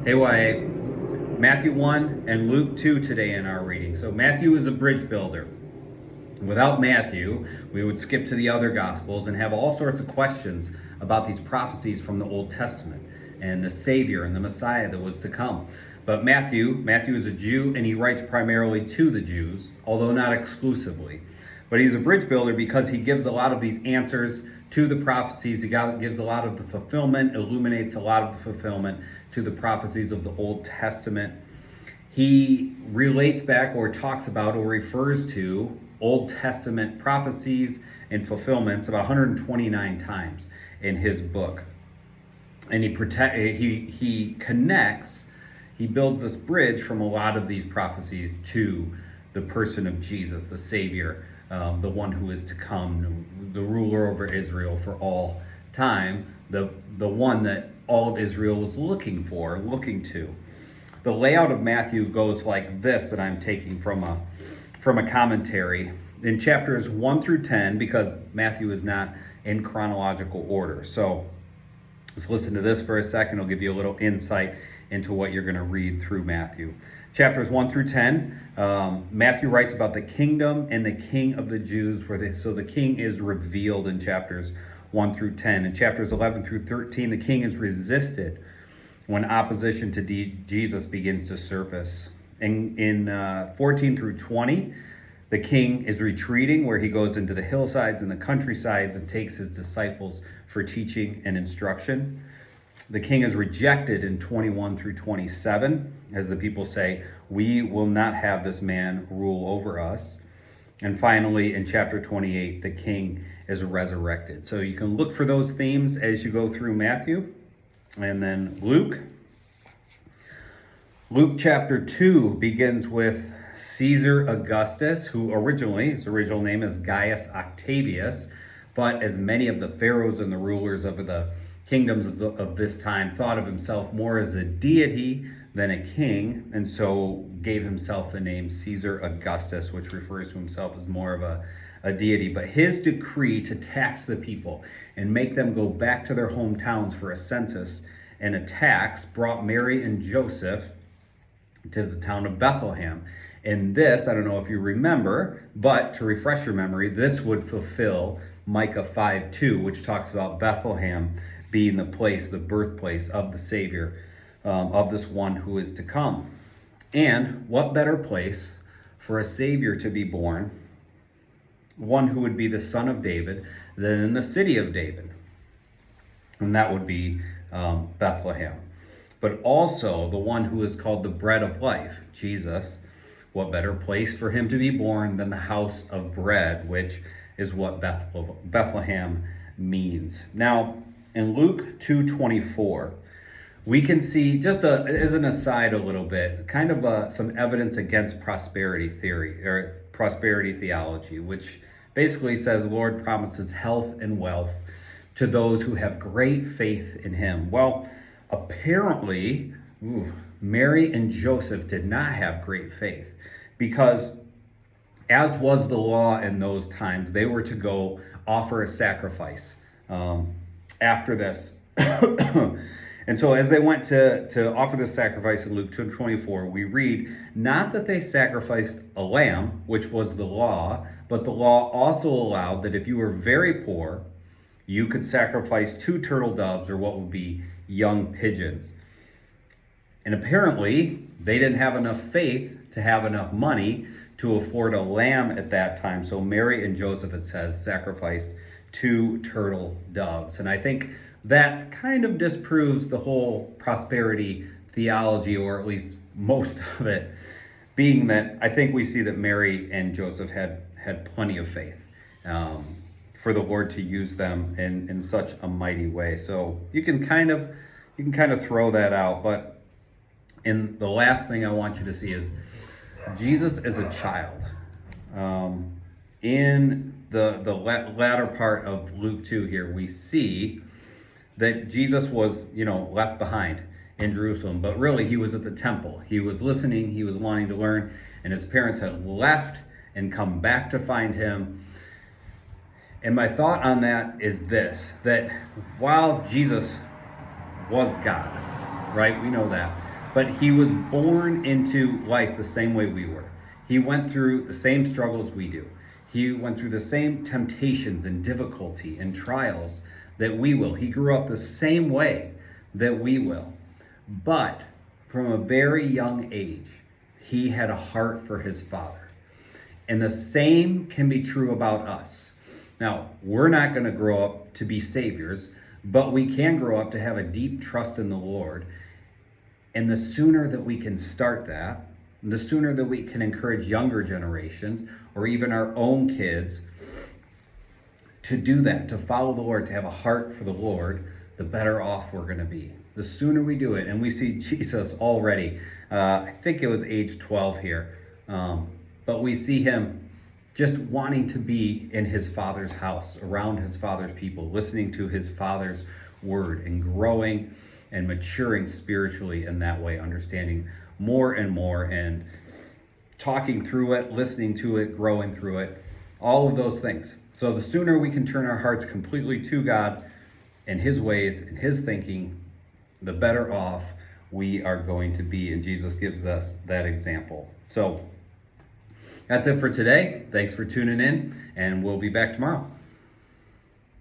Hey, YA. Matthew 1 and Luke 2 today in our reading. So Matthew is a bridge builder. Without Matthew, we would skip to the other Gospels and have all sorts of questions about these prophecies from the Old Testament and the Savior and the Messiah that was to come. But Matthew is a Jew, and he writes primarily to the Jews, although not exclusively. But he's a bridge builder because he gives a lot of these answers to the prophecies. He gives a lot of the fulfillment, illuminates a lot of the fulfillment to the prophecies of the Old Testament. He relates back or talks about or refers to Old Testament prophecies and fulfillments about 129 times in his book. And he connects, he builds this bridge from a lot of these prophecies to the person of Jesus, the Savior, the one who is to come, the ruler over Israel for all time, the one that all of Israel was looking to. The layout of Matthew goes like this, that I'm taking from a commentary. In chapters 1 through 10, because Matthew is not in chronological order. So let's listen to this for a second. It'll give you a little insight into what you're going to read through Matthew. Chapters 1 through 10, Matthew writes about the kingdom and the king of the Jews. So the king is revealed in chapters 1 through 10. In chapters 11 through 13, the king is resisted when opposition to Jesus begins to surface. In 14 through 20, the king is retreating, where he goes into the hillsides and the countrysides and takes his disciples for teaching and instruction. The king is rejected in 21 through 27, as the people say, "We will not have this man rule over us." And finally, in chapter 28, the king is resurrected. So you can look for those themes as you go through Matthew. And then Luke chapter 2 begins with Caesar Augustus, who his original name is Gaius Octavius, but as many of the pharaohs and the rulers of the kingdoms of this time thought of himself more as a deity than a king, and so gave himself the name Caesar Augustus, which refers to himself as more of a deity. But his decree to tax the people and make them go back to their hometowns for a census and a tax brought Mary and Joseph to the town of Bethlehem. And this, I don't know if you remember, but to refresh your memory, this would fulfill Micah 5:2, which talks about Bethlehem being the birthplace of the Savior, of this one who is to come. And what better place for a Savior to be born, one who would be the son of David, than in the city of David? And that would be Bethlehem. But also the one who is called the bread of life, Jesus. What better place for him to be born than the house of bread, which is what Bethlehem means. Now, in Luke 2:24, we can see, just as an aside a little bit, kind of some evidence against prosperity theory, or prosperity theology, which basically says the Lord promises health and wealth to those who have great faith in him. Well, apparently, Mary and Joseph did not have great faith, because as was the law in those times, they were to go offer a sacrifice after this. And so as they went to offer this sacrifice in Luke 2:24, we read, not that they sacrificed a lamb, which was the law, but the law also allowed that if you were very poor, you could sacrifice 2 turtle doves, or what would be young pigeons. And apparently, they didn't have enough faith to have enough money to afford a lamb at that time. So Mary and Joseph, it says, sacrificed 2 turtle doves. And I think that kind of disproves the whole prosperity theology, or at least most of it, being that I think we see that Mary and Joseph had plenty of faith for the Lord to use them in such a mighty way. So you can kind of throw that out. But in the last thing I want you to see is Jesus as a child. In the latter part of Luke 2 here, we see that Jesus was, left behind in Jerusalem, but really he was at the temple. He was listening, he was wanting to learn, and his parents had left and come back to find him. And my thought on that is this, that while Jesus was God, right? We know that. But he was born into life the same way we were. He went through the same struggles we do. He went through the same temptations and difficulty and trials that we will. He grew up the same way that we will. But from a very young age, he had a heart for his Father. And the same can be true about us. Now, we're not going to grow up to be saviors, but we can grow up to have a deep trust in the Lord. And the sooner that we can start that, the sooner that we can encourage younger generations or even our own kids to do that, to follow the Lord, to have a heart for the Lord, the better off we're going to be. The sooner we do it, and we see Jesus already, I think it was age 12 here, but we see him just wanting to be in his Father's house, around his Father's people, listening to his Father's word and growing and maturing spiritually in that way, understanding more and more and talking through it, listening to it, growing through it, all of those things. So the sooner we can turn our hearts completely to God and his ways and his thinking, the better off we are going to be. And Jesus gives us that example. So that's it for today. Thanks for tuning in, and we'll be back tomorrow.